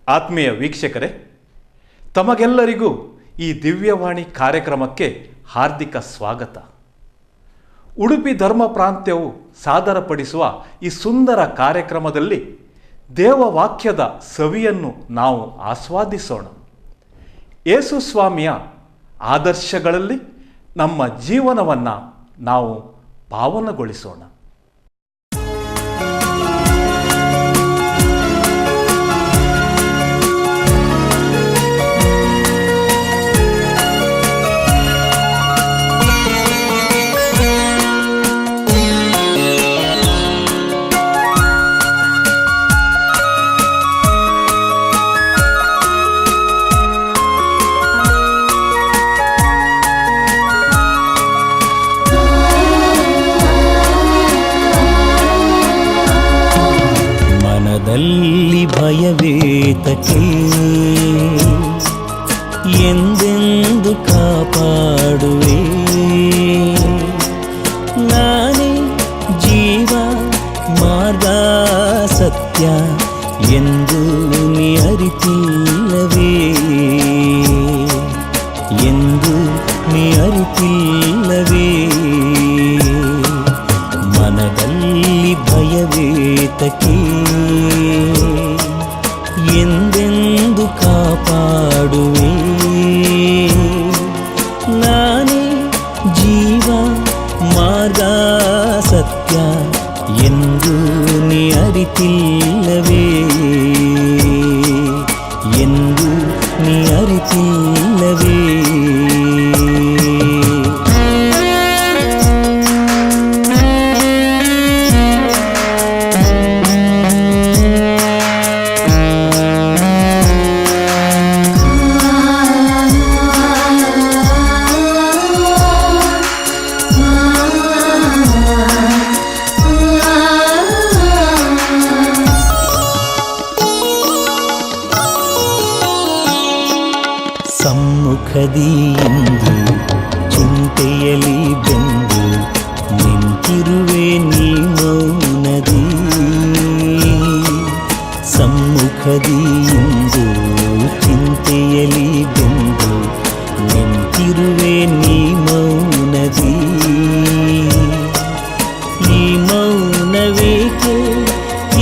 ಆತ್ಮೀಯ ವೀಕ್ಷಕರೇ, ತಮಗೆಲ್ಲರಿಗೂ ಈ ದಿವ್ಯವಾಣಿ ಕಾರ್ಯಕ್ರಮಕ್ಕೆ ಹಾರ್ದಿಕ ಸ್ವಾಗತ. ಉಡುಪಿ ಧರ್ಮ ಪ್ರಾಂತ್ಯವು ಸಾದರಪಡಿಸುವ ಈ ಸುಂದರ ಕಾರ್ಯಕ್ರಮದಲ್ಲಿ ದೇವವಾಕ್ಯದ ಸವಿಯನ್ನು ನಾವು ಆಸ್ವಾದಿಸೋಣ. ಯೇಸು ಸ್ವಾಮಿಯ ಆದರ್ಶಗಳಲ್ಲಿ ನಮ್ಮ ಜೀವನವನ್ನು ನಾವು ಪಾವನಗೊಳಿಸೋಣ. ಮನದಲ್ಲಿ ಭಯವೇತಕ್ಕೆ, ಎಂದೆಂದು ಕಾಪಾಡುವೆ. ನಾನೇ ಜೀವ ಮಾರ್ಗ ಸತ್ಯ ಎಂದು ನೀ ಅರಿತಿಲ್ಲವೇ, ಎಂದು ನೀ ಅರಿತಿಲ್ಲವೇ. ಮನದಲ್ಲಿ ಭಯವೇತಕ್ಕೆ, ಎಂದೆಂದು ಕಾಪಾಡುವೆ. ನಾನೇ ಜೀವ ಮಾರ್ಗ ಸತ್ಯ ಎಂದು ನೀ ಅರಿತಿಲ್ಲವೇ, ಎಂದು ನೀ ಅರಿತಿಲ್ಲವೇ. ಸಮ್ಮುಖದಿ ಎಂದು ಚಿಂತೆಯಲಿ ಬೆಂದು ನಿಂತಿರುವೆ ನೀ ಮೌನದಿ. ಸಮ್ಮುಖದಿ ಎಂದು ಚಿಂತೆಯಲಿ ಬೆಂದು ನಿಂತಿರುವೆ ನೀ ಮೌನದಿ. ಈ ಮೌನವೇಕೆ,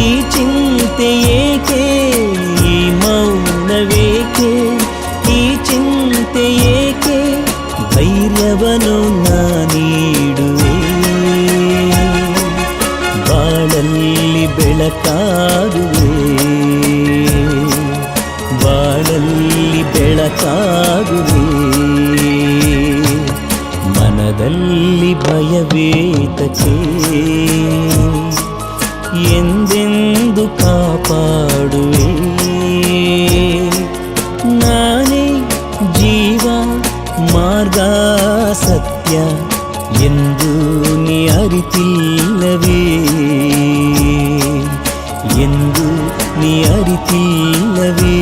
ಈ ಚಿಂತೆಯೇಕೆ, ಈ ಮೌನವೇಕೆ, ಈ ಚಿಂತೆಯೇಕೆ. ಧೈರ್ಯವನ್ನು ನಾನೀಡುವೆ, ಬಾಳಲ್ಲಿ ಬೆಳಕಾಗುವೆ, ಬಾಳಲ್ಲಿ ಬೆಳಕಾಗುವೆ. ಮನದಲ್ಲಿ ಭಯವೇತಕ್ಕೆ, ಎಂದೆಂದು ಕಾಪಾಡುವೆ. ನಾನೇ ಜೀವ ಮಾರ್ಗ ಸತ್ಯ ಎಂದು ನೀ ಅರಿತಿಲ್ಲವೇ, ಎಂದು ನೀ ಅರಿತಿಲ್ಲವೇ.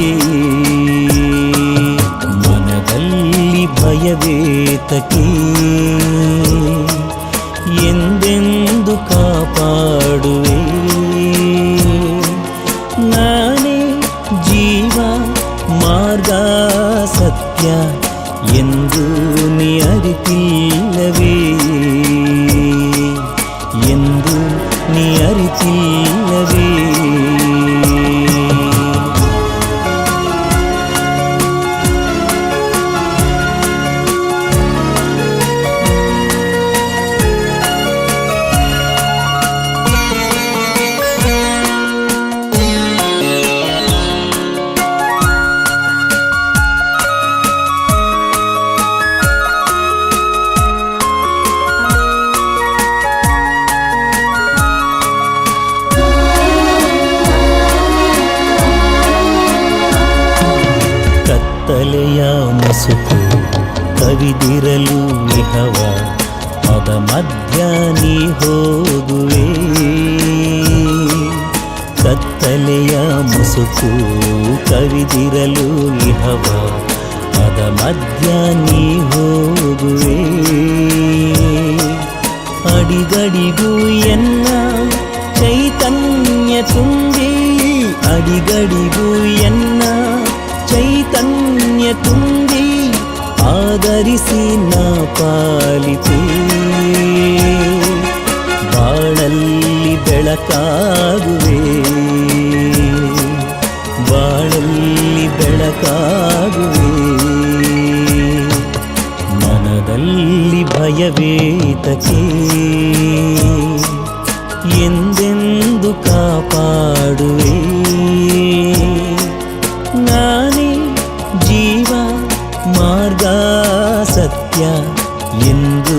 ಮನದಲ್ಲಿ ಭಯವೇತಕ್ಕೆ, ಎಂದೆಂದು ಕಾಪಾಡುವೆ. ನಾನೇ ಜೀವ ಮಾರ್ಗ ಸತ್ಯ ಎಂದು ನೀ ಅರಿತಿಲ್ಲವೇ, ಎಂದು ನೀ ಅರಿತಿಲ್ಲವೇ. ಕತ್ತಲೆಯ ಮುಸುಕು ಕವಿದಿರಲು ಇಹವ, ಅದ ಮಧ್ಯ ನೀ ಹೋಗುವೆ. ಕತ್ತಲೆಯ ಮುಸುಕು ಕವಿದಿರಲು ಇಹವ, ಅದ ಮಧ್ಯ ನೀ ಹೋಗುವೆ. ಅಡಿಗಡಿಗೂ ಎನ್ನ ಚೈತನ್ಯ ತುಂಬಿ, ಅಡಿಗಡಿಗೂ ಎನ್ನ ಆದರಿಸಿ ನಾ ಪಾಲಿಪೆ ಬಾಳಲ್ಲಿ ಬೆಳಕಾಗುವೆ ಬಾಳಲ್ಲಿ ಬೆಳಕಾಗುವೆ ಮನದಲ್ಲಿ ಭಯವೇತಕೆ ಎಂದೆಂದು ಕಾಪಾಡುವೆ ನಾನೇ ಜೀವ ಮಾರ್ಗ ಸತ್ಯ ಎಂದು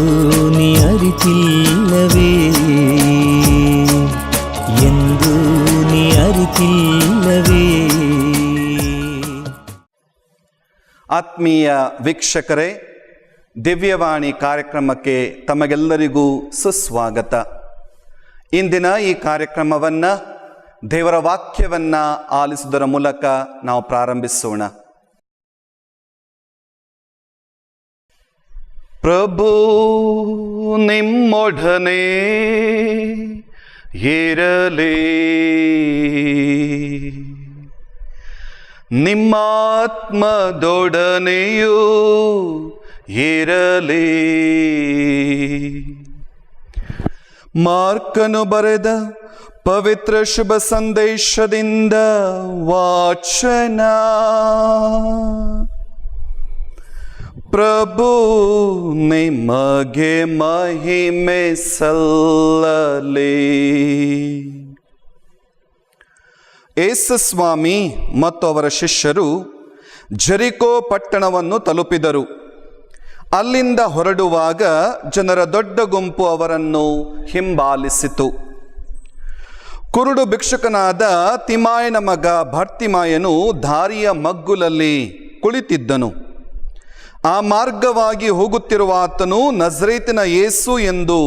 ನೀ ಅರಿತಿಲ್ಲವೇ ಎಂದು ನೀ ಅರಿತಿಲ್ಲವೇ. ಆತ್ಮೀಯ ವೀಕ್ಷಕರೇ, ದಿವ್ಯವಾಣಿ ಕಾರ್ಯಕ್ರಮಕ್ಕೆ ತಮಗೆಲ್ಲರಿಗೂ ಸುಸ್ವಾಗತ. ಇಂದಿನ ಈ ಕಾರ್ಯಕ್ರಮವನ್ನು ದೇವರ ವಾಕ್ಯವನ್ನು ಆಲಿಸುವುದರ ಮೂಲಕ ನಾವು ಪ್ರಾರಂಭಿಸೋಣ. ಪ್ರಭು ನಿಮ್ಮೊಡನೆ ಇರಲಿ, ನಿಮ್ಮಾತ್ಮದೊಡನೆಯೂ ಇರಲಿ. ಮಾರ್ಕನು ಬರೆದ ಪವಿತ್ರ ಶುಭ ಸಂದೇಶದಿಂದ ವಾಚನ. ಪ್ರಭು ನಿಮಗೆ ಮಹಿಮೆ ಸಲ್ಲಲಿ. ಯೇಸು ಸ್ವಾಮಿ ಮತ್ತು ಅವರ ಶಿಷ್ಯರು ಜೆರಿಕೋ ಪಟ್ಟಣವನ್ನು ತಲುಪಿದರು. ಅಲ್ಲಿಂದ ಹೊರಡುವಾಗ ಜನರ ದೊಡ್ಡ ಗುಂಪು ಅವರನ್ನು ಹಿಂಬಾಲಿಸಿತು. ಕುರುಡು ಭಿಕ್ಷುಕನಾದ ತಿಮಾಯನ ಮಗ ಭರ್ತಿಮಾಯನು ದಾರಿಯ ಮಗ್ಗುಲಲ್ಲಿ ಕುಳಿತಿದ್ದನು. ಆ ಮಾರ್ಗವಾಗಿ ಹೋಗುತ್ತಿರುವ ಆತನು ನಜರೇತಿನ ಯೇಸು ಎಂದು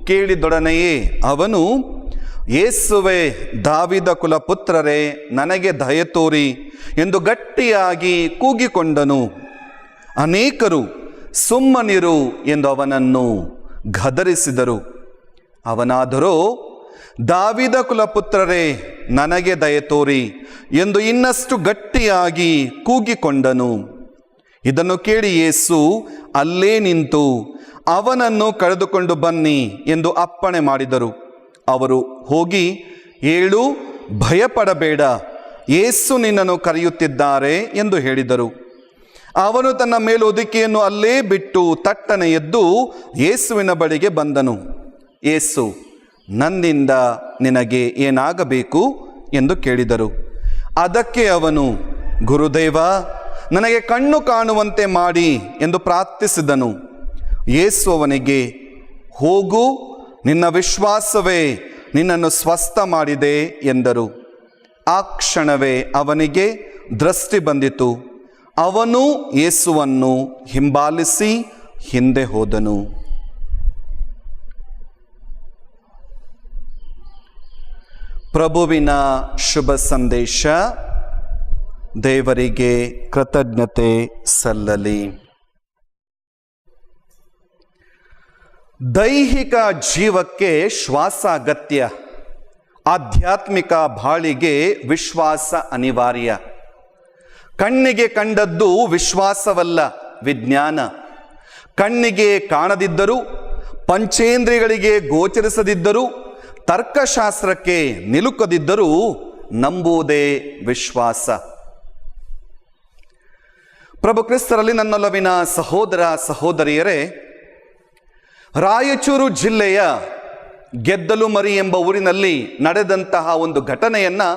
ಕೇಳಿದೊಡನೆಯೇ ಅವನು, ಯೇಸುವೆ, ದಾವಿದ ಕುಲಪುತ್ರರೇ, ನನಗೆ ದಯೆ ತೋರಿ ಎಂದು ಗಟ್ಟಿಯಾಗಿ ಕೂಗಿಕೊಂಡನು. ಅನೇಕರು ಸುಮ್ಮನಿರು ಎಂದು ಅವನನ್ನು ಗದರಿಸಿದರು. ಅವನಾದರೋ, ದಾವಿದ ಕುಲಪುತ್ರರೇ, ನನಗೆ ದಯೆ ತೋರಿ ಎಂದು ಇನ್ನಷ್ಟು ಗಟ್ಟಿಯಾಗಿ ಕೂಗಿಕೊಂಡನು. ಇದನ್ನು ಕೇಳಿ ಯೇಸು ಅಲ್ಲೇ ನಿಂತು ಅವನನ್ನು ಕರೆದುಕೊಂಡು ಬನ್ನಿ ಎಂದು ಅಪ್ಪಣೆ ಮಾಡಿದರು. ಅವರು ಹೋಗಿ, ಏಳು, ಭಯಪಡಬೇಡ, ಯೇಸು ನಿನ್ನನ್ನು ಕರೆಯುತ್ತಿದ್ದಾರೆ ಎಂದು ಹೇಳಿದರು. ಅವನು ತನ್ನ ಮೇಲೊದಿಕೆಯನ್ನು ಅಲ್ಲೇ ಬಿಟ್ಟು ತಟ್ಟನೆ ಎದ್ದು ಯೇಸುವಿನ ಬಳಿಗೆ ಬಂದನು. ಯೇಸು, ನನ್ನಿಂದ ನಿನಗೆ ಏನಾಗಬೇಕು ಎಂದು ಕೇಳಿದರು. ಅದಕ್ಕೆ ಅವನು, ಗುರುದೇವ, ನನಗೆ ಕಣ್ಣು ಕಾಣುವಂತೆ ಮಾಡಿ ಎಂದು ಪ್ರಾರ್ಥಿಸಿದನು. ಯೇಸು ಅವನಿಗೆ, ಹೋಗು, ನಿನ್ನ ವಿಶ್ವಾಸವೇ ನಿನ್ನನ್ನು ಸ್ವಸ್ಥ ಮಾಡಿದೆ ಎಂದರು. ಆ ಕ್ಷಣವೇ ಅವನಿಗೆ ದೃಷ್ಟಿ ಬಂದಿತು. ಅವನು ಯೇಸುವನ್ನು ಹಿಂಬಾಲಿಸಿ ಹಿಂದೆ ಹೋದನು. ಪ್ರಭುವಿನ ಶುಭ ಸಂದೇಶ. ದೇವರಿಗೆ ಕೃತಜ್ಞತೆ ಸಲ್ಲಲಿ. ದೈಹಿಕ ಜೀವಕ್ಕೆ ಶ್ವಾಸ ಅಗತ್ಯ. ಆಧ್ಯಾತ್ಮಿಕ ಬಾಳಿಗೆ ವಿಶ್ವಾಸ ಅನಿವಾರ್ಯ. ಕಣ್ಣಿಗೆ ಕಂಡದ್ದು ವಿಶ್ವಾಸವಲ್ಲ, ವಿಜ್ಞಾನ. ಕಣ್ಣಿಗೆ ಕಾಣದಿದ್ದರೂ, ಪಂಚೇಂದ್ರಿಯಗಳಿಗೆ ಗೋಚರಿಸದಿದ್ದರೂ, ತರ್ಕಶಾಸ್ತ್ರಕ್ಕೆ ನಿಲುಕದಿದ್ದರೂ ನಂಬುವುದೇ ವಿಶ್ವಾಸ. ಪ್ರಭು ಕ್ರಿಸ್ತರಲ್ಲಿ ನನ್ನೊಲವಿನ ಸಹೋದರ ಸಹೋದರಿಯರೇ, ರಾಯಚೂರು ಜಿಲ್ಲೆಯ ಗೆದ್ದಲುಮರಿ ಎಂಬ ಊರಿನಲ್ಲಿ ನಡೆದಂತಹ ಒಂದು ಘಟನೆಯನ್ನು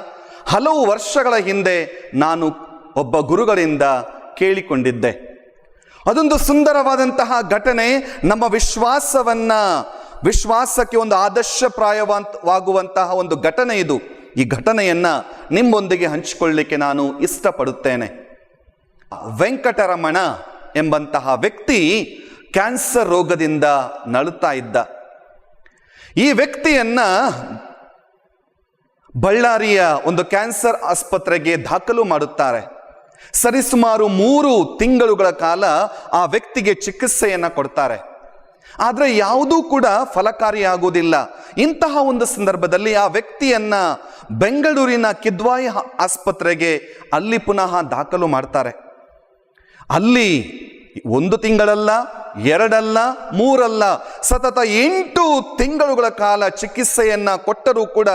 ಹಲವು ವರ್ಷಗಳ ಹಿಂದೆ ನಾನು ಒಬ್ಬ ಗುರುಗಳಿಂದ ಕೇಳಿಕೊಂಡಿದ್ದೆ. ಅದೊಂದು ಸುಂದರವಾದಂತಹ ಘಟನೆ. ನಮ್ಮ ವಿಶ್ವಾಸಕ್ಕೆ ಒಂದು ಆದರ್ಶಪ್ರಾಯವಾಗುವಂತಹ ಒಂದು ಘಟನೆ ಇದು. ಈ ಘಟನೆಯನ್ನು ನಿಮ್ಮೊಂದಿಗೆ ಹಂಚಿಕೊಳ್ಳಲಿಕ್ಕೆ ನಾನು ಇಷ್ಟಪಡುತ್ತೇನೆ. ವೆಂಕಟರಮಣ ಎಂಬಂತಹ ವ್ಯಕ್ತಿ ಕ್ಯಾನ್ಸರ್ ರೋಗದಿಂದ ನಳುತ್ತಾ ಇದ್ದ. ಈ ವ್ಯಕ್ತಿಯನ್ನ ಬಳ್ಳಾರಿಯ ಒಂದು ಕ್ಯಾನ್ಸರ್ ಆಸ್ಪತ್ರೆಗೆ ದಾಖಲು ಮಾಡುತ್ತಾರೆ. ಸರಿಸುಮಾರು 3 ತಿಂಗಳುಗಳ ಕಾಲ ಆ ವ್ಯಕ್ತಿಗೆ ಚಿಕಿತ್ಸೆಯನ್ನು ಕೊಡ್ತಾರೆ. ಆದರೆ ಯಾವುದೂ ಕೂಡ ಫಲಕಾರಿಯಾಗುವುದಿಲ್ಲ. ಇಂತಹ ಒಂದು ಸಂದರ್ಭದಲ್ಲಿ ಆ ವ್ಯಕ್ತಿಯನ್ನ ಬೆಂಗಳೂರಿನ ಕಿದ್ವಾಯಿ ಆಸ್ಪತ್ರೆಗೆ ಅಲ್ಲಿ ಪುನಃ ದಾಖಲು ಮಾಡ್ತಾರೆ. ಅಲ್ಲಿ 1 ತಿಂಗಳಲ್ಲ, 2 ಅಲ್ಲ, 3 ಅಲ್ಲ, ಸತತ 8 ತಿಂಗಳುಗಳ ಕಾಲ ಚಿಕಿತ್ಸೆಯನ್ನ ಕೊಟ್ಟರೂ ಕೂಡ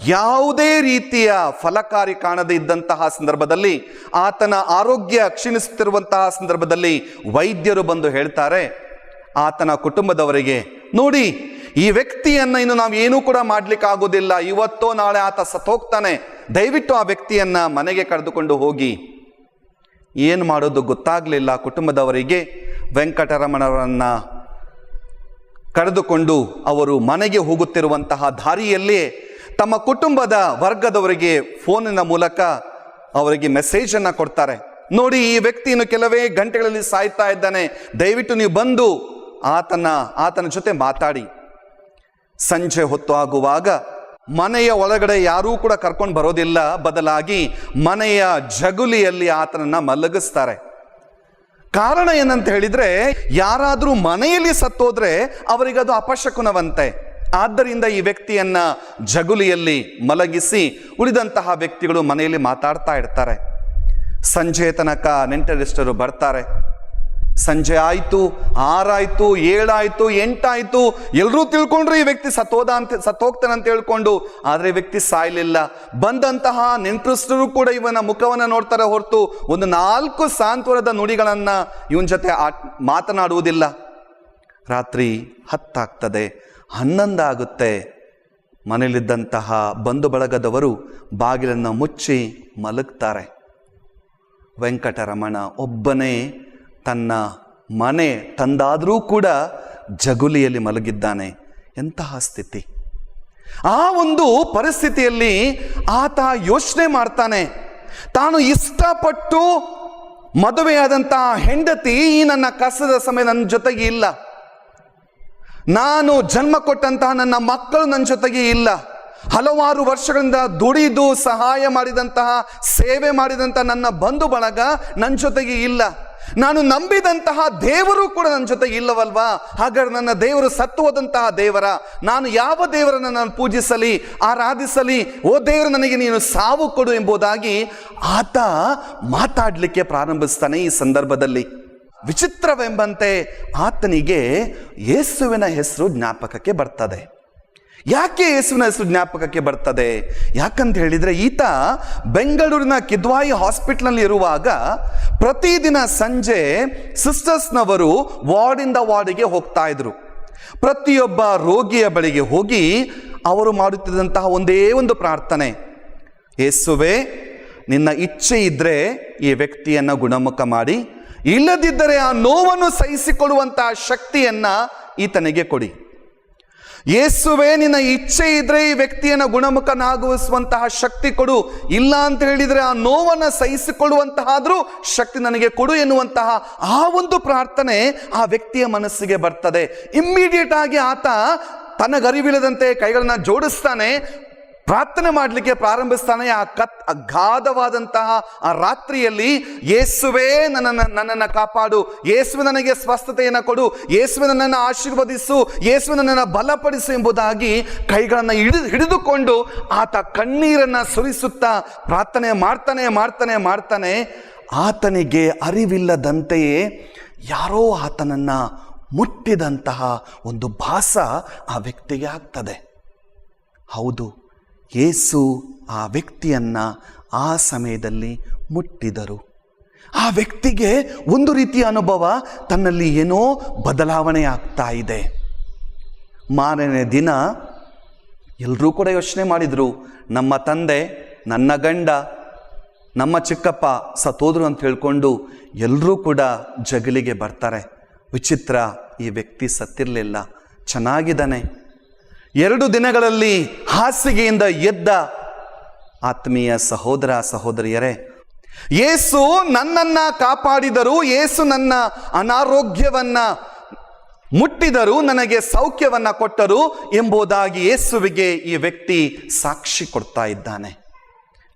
ಯಾವುದೇ ರೀತಿಯ ಫಲಕಾರಿ ಕಾಣದೇ ಇದ್ದಂತಹ ಸಂದರ್ಭದಲ್ಲಿ, ಆತನ ಆರೋಗ್ಯ ಕ್ಷೀಣಿಸುತ್ತಿರುವಂತಹ ಸಂದರ್ಭದಲ್ಲಿ ವೈದ್ಯರು ಬಂದು ಹೇಳ್ತಾರೆ ಆತನ ಕುಟುಂಬದವರಿಗೆ, ನೋಡಿ ಈ ವ್ಯಕ್ತಿಯನ್ನ ಇನ್ನು ನಾವು ಏನೂ ಕೂಡ ಮಾಡ್ಲಿಕ್ಕೆ ಆಗೋದಿಲ್ಲ, ಇವತ್ತೋ ನಾಳೆ ಆತ ಸತ್ತೋಗ್ತಾನೆ, ದಯವಿಟ್ಟು ಆ ವ್ಯಕ್ತಿಯನ್ನ ಮನೆಗೆ ಕರೆದುಕೊಂಡು ಹೋಗಿ. ಏನು ಮಾಡೋದು ಗೊತ್ತಾಗಲಿಲ್ಲ ಕುಟುಂಬದವರಿಗೆ. ವೆಂಕಟರಮಣರನ್ನ ಕರೆದುಕೊಂಡು ಅವರು ಮನೆಗೆ ಹೋಗುತ್ತಿರುವಂತಹ ದಾರಿಯಲ್ಲಿ ತಮ್ಮ ಕುಟುಂಬದ ವರ್ಗದವರಿಗೆ ಫೋನಿನ ಮೂಲಕ ಅವರಿಗೆ ಮೆಸೇಜ್ ಅನ್ನ ಕೊಡ್ತಾರೆ. ನೋಡಿ, ಈ ವ್ಯಕ್ತಿ ಇನ್ನು ಕೆಲವೇ ಗಂಟೆಗಳಲ್ಲಿ ಸಾಯ್ತಾ ಇದ್ದಾನೆ, ದಯವಿಟ್ಟು ನೀವು ಬಂದು ಆತನ ಜೊತೆ ಮಾತಾಡಿ. ಸಂಜೆ ಹೊತ್ತು ಆಗುವಾಗ ಮನೆಯ ಒಳಗಡೆ ಯಾರೂ ಕೂಡ ಕರ್ಕೊಂಡು ಬರೋದಿಲ್ಲ, ಬದಲಾಗಿ ಮನೆಯ ಜಗುಲಿಯಲ್ಲಿ ಆತನನ್ನ ಮಲಗಿಸ್ತಾರೆ. ಕಾರಣ ಏನಂತ ಹೇಳಿದ್ರೆ, ಯಾರಾದ್ರೂ ಮನೆಯಲ್ಲಿ ಸತ್ತೋದ್ರೆ ಅವರಿಗದು ಅಪಶಕುನವಂತೆ. ಆದ್ದರಿಂದ ಈ ವ್ಯಕ್ತಿಯನ್ನ ಜಗುಲಿಯಲ್ಲಿ ಮಲಗಿಸಿ ಉಳಿದಂತಹ ವ್ಯಕ್ತಿಗಳು ಮನೆಯಲ್ಲಿ ಮಾತಾಡ್ತಾ ಇರ್ತಾರೆ. ಸಂಜೆ ತನಕ ನೆಂಟರಿಷ್ಟರು ಬರ್ತಾರೆ. ಸಂಜೆ ಆಯ್ತು, 6 ಆಯ್ತು, 7 ಆಯ್ತು, 8 ಆಯ್ತು, ಎಲ್ಲರೂ ತಿಳ್ಕೊಂಡ್ರು ಈ ವ್ಯಕ್ತಿ ಸತ್ತೋಗ್ತಾನೆ ಅಂತ ಹೇಳ್ಕೊಂಡು. ಆದ್ರೆ ವ್ಯಕ್ತಿ ಸಾಯ್ಲಿಲ್ಲ. ಬಂದಂತಹ ನೆಂಟರಿಷ್ಟರು ಕೂಡ ಇವನ ಮುಖವನ್ನ ನೋಡ್ತಾರೆ ಹೊರತು ಒಂದು 4 ಸಾಂತ್ವನದ ನುಡಿಗಳನ್ನ ಇವನ್ ಜೊತೆ ಮಾತನಾಡುವುದಿಲ್ಲ. ರಾತ್ರಿ 10 ಆಗ್ತದೆ, 11 ಆಗುತ್ತೆ. ಮನೆಯಲ್ಲಿದ್ದಂತಹ ಬಂಧು ಬಳಗದವರು ಬಾಗಿಲನ್ನು ಮುಚ್ಚಿ ಮಲಗ್ತಾರೆ. ವೆಂಕಟರಮಣ ಒಬ್ಬನೇ ತನ್ನ ಮನೆ ತಂದಾದರೂ ಕೂಡ ಜಗುಲಿಯಲ್ಲಿ ಮಲಗಿದ್ದಾನೆ. ಎಂತಹ ಸ್ಥಿತಿ! ಆ ಒಂದು ಪರಿಸ್ಥಿತಿಯಲ್ಲಿ ಆತ ಯೋಚನೆ ಮಾಡ್ತಾನೆ, ತಾನು ಇಷ್ಟಪಟ್ಟು ಮದುವೆಯಾದಂತಹ ಹೆಂಡತಿ ಈ ನನ್ನ ಕಷ್ಟದ ಸಮಯ ನನ್ನ ಜೊತೆಗೆ ಇಲ್ಲ, ನಾನು ಜನ್ಮ ಕೊಟ್ಟಂತಹ ನನ್ನ ಮಕ್ಕಳು ನನ್ನ ಜೊತೆಗೆ ಇಲ್ಲ, ಹಲವಾರು ವರ್ಷಗಳಿಂದ ದುಡಿದು ಸಹಾಯ ಮಾಡಿದಂತಹ ಸೇವೆ ಮಾಡಿದಂತಹ ನನ್ನ ಬಂಧು ಬಳಗ ನನ್ನ ಜೊತೆಗೆ ಇಲ್ಲ, ನಾನು ನಂಬಿದಂತಹ ದೇವರು ಕೂಡ ನನ್ನ ಜೊತೆಗೆ ಇಲ್ಲವಲ್ವಾ? ಹಾಗಾದ್ರೆ ನನ್ನ ದೇವರು ಸತ್ತು ಹೋದಂತಹ ದೇವರ, ನಾನು ಯಾವ ದೇವರನ್ನು ನಾನು ಪೂಜಿಸಲಿ, ಆರಾಧಿಸಲಿ? ಓ ದೇವರು, ನನಗೆ ನೀನು ಸಾವು ಕೊಡು ಎಂಬುದಾಗಿ ಆತ ಮಾತಾಡಲಿಕ್ಕೆ ಪ್ರಾರಂಭಿಸ್ತಾನೆ. ಈ ಸಂದರ್ಭದಲ್ಲಿ ವಿಚಿತ್ರವೆಂಬಂತೆ ಆತನಿಗೆ ಯೇಸುವಿನ ಹೆಸರು ಜ್ಞಾಪಕಕ್ಕೆ ಬರ್ತದೆ. ಯಾಕೆ ಯೇಸುವಿನ ಹೆಸರು ಜ್ಞಾಪಕಕ್ಕೆ ಬರ್ತದೆ? ಯಾಕಂತ ಹೇಳಿದ್ರೆ, ಈತ ಬೆಂಗಳೂರಿನ ಕಿದ್ವಾಯಿ ಹಾಸ್ಪಿಟಲ್ನಲ್ಲಿ ಇರುವಾಗ ಪ್ರತಿದಿನ ಸಂಜೆ ಸಿಸ್ಟರ್ಸ್ನವರು ವಾರ್ಡಿಂದ ವಾರ್ಡಿಗೆ ಹೋಗ್ತಾ ಇದ್ರು. ಪ್ರತಿಯೊಬ್ಬ ರೋಗಿಯ ಬಳಿಗೆ ಹೋಗಿ ಅವರು ಮಾಡುತ್ತಿದ್ದಂತಹ ಒಂದೇ ಒಂದು ಪ್ರಾರ್ಥನೆ, ಯೇಸುವೆ, ನಿನ್ನ ಇಚ್ಛೆ ಇದ್ರೆ ಈ ವ್ಯಕ್ತಿಯನ್ನ ಗುಣಮುಖ ಮಾಡಿ, ಇಲ್ಲದಿದ್ದರೆ ಆ ನೋವನ್ನು ಸಹಿಸಿಕೊಳ್ಳುವಂತಹ ಶಕ್ತಿಯನ್ನ ಈತನಿಗೆ ಕೊಡಿ. ಯೇಸುವೆ, ನಿನ್ನ ಇಚ್ಛೆ ಇದ್ರೆ ಈ ವ್ಯಕ್ತಿಯನ್ನು ಗುಣಮುಖನಾಗಿಸುವಂತಹ ಶಕ್ತಿ ಕೊಡು, ಇಲ್ಲ ಅಂತ ಹೇಳಿದ್ರೆ ಆ ನೋವನ್ನು ಸಹಿಸಿಕೊಳ್ಳುವಂತಹಾದ್ರೂ ಶಕ್ತಿ ನನಗೆ ಕೊಡು ಎನ್ನುವಂತಹ ಆ ಒಂದು ಪ್ರಾರ್ಥನೆ ಆ ವ್ಯಕ್ತಿಯ ಮನಸ್ಸಿಗೆ ಬರ್ತದೆ. ಇಮ್ಮಿಡಿಯೇಟ್ ಆಗಿ ಆತ ತನಗರಿವಿಲ್ಲದಂತೆ ಕೈಗಳನ್ನ ಜೋಡಿಸ್ತಾನೆ, ಪ್ರಾರ್ಥನೆ ಮಾಡಲಿಕ್ಕೆ ಪ್ರಾರಂಭಿಸ್ತಾನೆ. ಅಗಾಧವಾದಂತಹ ಆ ರಾತ್ರಿಯಲ್ಲಿ, ಯೇಸುವೆ ನನ್ನನ್ನು ಕಾಪಾಡು, ಯೇಸುವೆ ನನಗೆ ಸ್ವಸ್ಥತೆಯನ್ನು ಕೊಡು, ಯೇಸುವೆ ನನ್ನನ್ನು ಆಶೀರ್ವದಿಸು, ಯೇಸುವೆ ನನ್ನನ್ನು ಬಲಪಡಿಸು ಎಂಬುದಾಗಿ ಕೈಗಳನ್ನು ಹಿಡಿದುಕೊಂಡು ಆತ ಕಣ್ಣೀರನ್ನು ಸುರಿಸುತ್ತಾ ಪ್ರಾರ್ಥನೆ ಮಾಡ್ತಾನೆ. ಆತನಿಗೆ ಅರಿವಿಲ್ಲದಂತೆಯೇ ಯಾರೋ ಆತನನ್ನು ಮುಟ್ಟಿದಂತಹ ಒಂದು ಭಾಸ ಆ ವ್ಯಕ್ತಿಗೆ ಆಗ್ತದೆ. ಹೌದು, ಯೇಸು ಆ ವ್ಯಕ್ತಿಯನ್ನ ಆ ಸಮಯದಲ್ಲಿ ಮುಟ್ಟಿದರು. ಆ ವ್ಯಕ್ತಿಗೆ ಒಂದು ರೀತಿಯ ಅನುಭವ, ತನ್ನಲ್ಲಿ ಏನೋ ಬದಲಾವಣೆ ಆಗ್ತಾ ಇದೆ. ಮಾರನೇ ದಿನ ಎಲ್ಲರೂ ಕೂಡ ಯೋಚನೆ ಮಾಡಿದ್ರು, ನಮ್ಮ ತಂದೆ, ನನ್ನ ಗಂಡ, ನಮ್ಮ ಚಿಕ್ಕಪ್ಪ ಸತ್ತೋದ್ರು ಅಂತ ಹೇಳ್ಕೊಂಡು ಎಲ್ಲರೂ ಕೂಡ ಜಗಲಿಗೆ ಬರ್ತಾರೆ. ವಿಚಿತ್ರ, ಈ ವ್ಯಕ್ತಿ ಸತ್ತಿರಲಿಲ್ಲ, ಚೆನ್ನಾಗಿದ್ದಾನೆ. 2 ದಿನಗಳಲ್ಲಿ ಹಾಸಿಗೆಯಿಂದ ಎದ್ದ ಆತ್ಮೀಯ ಸಹೋದರ ಸಹೋದರಿಯರೇ, ಯೇಸು ನನ್ನನ್ನ ಕಾಪಾಡಿದರು, ಯೇಸು ನನ್ನ ಅನಾರೋಗ್ಯವನ್ನ ಮುಟ್ಟಿದರು, ನನಗೆ ಸೌಖ್ಯವನ್ನ ಕೊಟ್ಟರು ಎಂಬುದಾಗಿ ಯೇಸುವಿಗೆ ಈ ವ್ಯಕ್ತಿ ಸಾಕ್ಷಿ ಕೊಡ್ತಾ ಇದ್ದಾನೆ.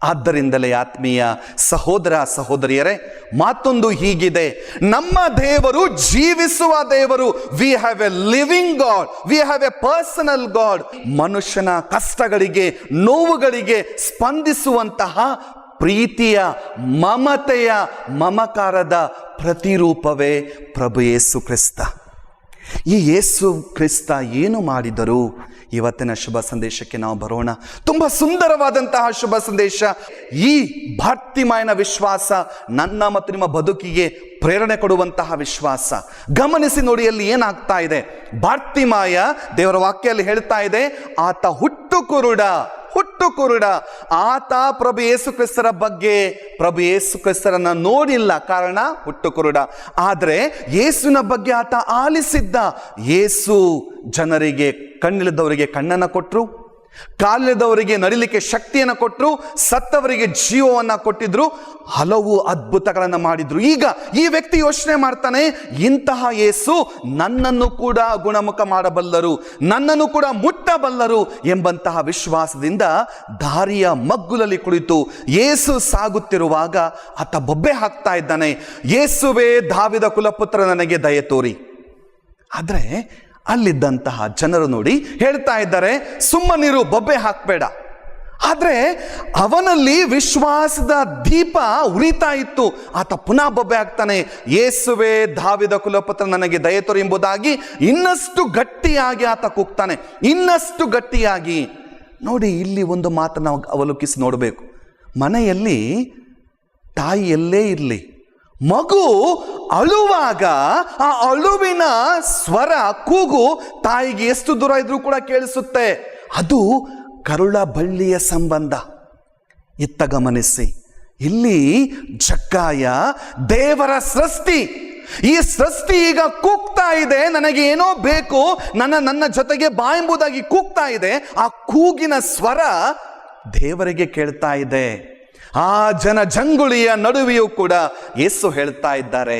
ಆದ್ದರಿಂದಲೇ ಆತ್ಮೀಯ ಸಹೋದರ ಸಹೋದರಿಯರೇ, ಮಾತೊಂದು ಹೀಗಿದೆ, ನಮ್ಮ ದೇವರು ಜೀವಿಸುವ ದೇವರು. We have A living god, we have A personal god. ಮನುಷ್ಯನ ಕಷ್ಟಗಳಿಗೆ, ನೋವುಗಳಿಗೆ ಸ್ಪಂದಿಸುವಂತಹ ಪ್ರೀತಿಯ, ಮಮತೆಯ, ಮಮಕಾರದ ಪ್ರತಿರೂಪವೇ ಪ್ರಭು ಯೇಸು ಕ್ರಿಸ್ತ. ಈ ಯೇಸು ಕ್ರಿಸ್ತ ಏನು ಮಾಡಿದರು? ಇವತ್ತಿನ ಶುಭ ಸಂದೇಶಕ್ಕೆ ನಾವು ಬರೋಣ. ತುಂಬಾ ಸುಂದರವಾದಂತಹ ಶುಭ ಸಂದೇಶ. ಈ ಬಾರ್ತಿಮಾಯನ ವಿಶ್ವಾಸ ನನ್ನ ಮತ್ತು ನಿಮ್ಮ ಬದುಕಿಗೆ ಪ್ರೇರಣೆ ಕೊಡುವಂತಹ ವಿಶ್ವಾಸ. ಗಮನಿಸಿ ನೋಡಿ, ಅಲ್ಲಿ ಏನಾಗ್ತಾ ಇದೆ. ಬಾರ್ತಿಮಾಯ, ದೇವರ ವಾಕ್ಯಲ್ಲಿ ಹೇಳ್ತಾ ಇದೆ, ಆತ ಹುಟ್ಟು ಕುರುಡ. ಆತ ಪ್ರಭು ಯೇಸು ಕ್ರಿಸ್ತರ ಬಗ್ಗೆ, ಪ್ರಭು ಯೇಸು ಕ್ರಿಸ್ತರನ್ನ ನೋಡಿಲ್ಲ, ಕಾರಣ ಹುಟ್ಟು ಕುರುಡ. ಆದರೆ ಯೇಸುವಿನ ಬಗ್ಗೆ ಆತ ಆಲಿಸಿದ್ದ. ಯೇಸು ಜನರಿಗೆ, ಕಣ್ಣಿಲ್ಲದವರಿಗೆ ಕಣ್ಣನ್ನು ಕೊಟ್ಟರು, ಕಾಲಿಲ್ಲದವರಿಗೆ ನಡಿಲಿಕ್ಕೆ ಶಕ್ತಿಯನ್ನು ಕೊಟ್ಟರು, ಸತ್ತವರಿಗೆ ಜೀವವನ್ನ ಕೊಟ್ಟಿದ್ರು, ಹಲವು ಅದ್ಭುತಗಳನ್ನು ಮಾಡಿದ್ರು. ಈಗ ಈ ವ್ಯಕ್ತಿ ಯೋಚನೆ ಮಾಡ್ತಾನೆ, ಇಂತಹ ಯೇಸು ನನ್ನನ್ನು ಕೂಡ ಗುಣಮುಖ ಮಾಡಬಲ್ಲರು, ನನ್ನನ್ನು ಕೂಡ ಮುಟ್ಟಬಲ್ಲರು ಎಂಬಂತಹ ವಿಶ್ವಾಸದಿಂದ ದಾರಿಯ ಮಗ್ಗುಲಲ್ಲಿ ಕುಳಿತು ಯೇಸು ಸಾಗುತ್ತಿರುವಾಗ ಆತ ಬೊಬ್ಬೆ ಹಾಕ್ತಾ ಇದ್ದಾನೆ, ಯೇಸುವೇ ದಾವಿದ ಕುಲಪುತ್ರ, ನನಗೆ ದಯೆ ತೋರಿ. ಆದ್ರೆ ಅಲ್ಲಿದ್ದಂತಹ ಜನರು ನೋಡಿ ಹೇಳ್ತಾ ಇದ್ದಾರೆ, ಸುಮ್ಮನಿರು, ಬೊಬ್ಬೆ ಹಾಕಬೇಡ. ಆದ್ರೆ ಅವನಲ್ಲಿ ವಿಶ್ವಾಸದ ದೀಪ ಉರಿತಾ ಇತ್ತು. ಆತ ಪುನಃ ಬೊಬ್ಬೆ ಹಾಕ್ತಾನೆ, ಯೇಸುವೇ ದಾವಿದ ಕುಲಪುತ್ರ, ನನಗೆ ದಯೆ ತೋರಿ ಎಂಬುದಾಗಿ ಇನ್ನಷ್ಟು ಗಟ್ಟಿಯಾಗಿ ಆತ ಕೂಗ್ತಾನೆ, ಇನ್ನಷ್ಟು ಗಟ್ಟಿಯಾಗಿ. ನೋಡಿ, ಇಲ್ಲಿ ಒಂದು ಮಾತನ್ನು ನಾವು ಅವಲೋಕಿಸಿ ನೋಡಬೇಕು. ಮನೆಯಲ್ಲಿ ತಾಯಿ ಎಲ್ಲೇ ಇರಲಿ, ಮಗು ಅಳುವಾಗ ಆ ಅಳುವಿನ ಸ್ವರ, ಕೂಗು ತಾಯಿಗೆ ಎಷ್ಟು ದೂರ ಇದ್ರೂ ಕೂಡ ಕೇಳಿಸುತ್ತೆ. ಅದು ಕರುಳ ಬಳ್ಳಿಯ ಸಂಬಂಧ. ಇತ್ತ ಗಮನಿಸಿ, ಇಲ್ಲಿ ಜಕ್ಕಾಯ ದೇವರ ಸೃಷ್ಟಿ. ಈ ಸೃಷ್ಟಿ ಈಗ ಕೂಗ್ತಾ ಇದೆ, ನನಗೆ ಏನೋ ಬೇಕು, ನನ್ನ ಜೊತೆಗೆ ಬಾ ಎಂಬುದಾಗಿ ಕೂಗ್ತಾ ಇದೆ. ಆ ಕೂಗಿನ ಸ್ವರ ದೇವರಿಗೆ ಕೇಳ್ತಾ ಇದೆ. ಆ ಜಂಗುಳಿಯ ನಡುವೆಯೂ ಕೂಡ ಯೇಸು ಹೇಳ್ತಾ ಇದ್ದಾರೆ,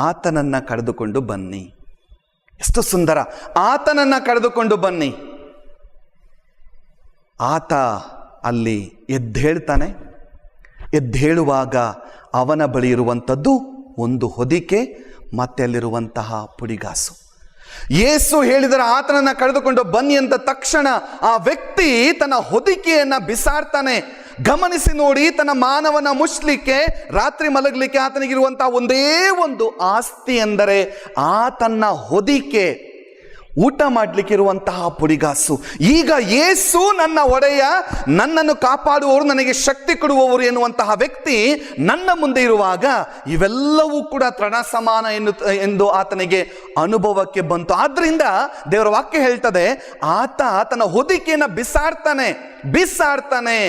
ಆತನನ್ನ ಕರೆದುಕೊಂಡು ಬನ್ನಿ. ಎಷ್ಟು ಸುಂದರ! ಆತನನ್ನ ಕರೆದುಕೊಂಡು ಬನ್ನಿ. ಆತ ಅಲ್ಲಿ ಎದ್ದೇಳ್ತಾನೆ. ಎದ್ದೇಳುವಾಗ ಅವನ ಬಳಿ ಇರುವಂಥದ್ದು ಒಂದು ಹೊದಿಕೆ, ಮತ್ತೆ ಅಲ್ಲಿರುವಂತಹ ಪುಡಿಗಾಸು. ಯೇಸು ಹೇಳಿದರೆ ಆತನನ್ನ ಕರೆದುಕೊಂಡು ಬನ್ನಿ ಅಂತ ತಕ್ಷಣ ಆ ವ್ಯಕ್ತಿ ತನ್ನ ಹೊದಿಕೆಯನ್ನ ಬಿಸಾಡ್ತಾನೆ. ಗಮನಿಸಿ ನೋಡಿ, ತನ್ನ ಮಾನವನ ಮುಚ್ಚಲಿಕ್ಕೆ, ರಾತ್ರಿ ಮಲಗಲಿಕ್ಕೆ ಆತನಿಗಿರುವಂತಹ ಒಂದೇ ಒಂದು ಆಸ್ತಿ ಎಂದರೆ ಆತನ ಹೊದಿಕೆ, ಊಟ ಮಾಡಲಿಕ್ಕೆ ಇರುವಂತಹ ಪುಡಿಗಾಸು. ಈಗ ಯೇಸು ನನ್ನ ಒಡೆಯ, ನನ್ನನ್ನು ಕಾಪಾಡುವವರು, ನನಗೆ ಶಕ್ತಿ ಕೊಡುವವರು ಎನ್ನುವಂತಹ ವ್ಯಕ್ತಿ ನನ್ನ ಮುಂದೆ ಇರುವಾಗ ಇವೆಲ್ಲವೂ ಕೂಡ ತೃಣ ಸಮಾನ ಎಂದು ಆತನಿಗೆ ಅನುಭವಕ್ಕೆ ಬಂತು. ಆದ್ರಿಂದ ದೇವರ ವಾಕ್ಯ ಹೇಳ್ತದೆ, ಆತ ತನ್ನ ಹೊದಿಕೆಯನ್ನು ಬಿಸಾಡ್ತಾನೆ.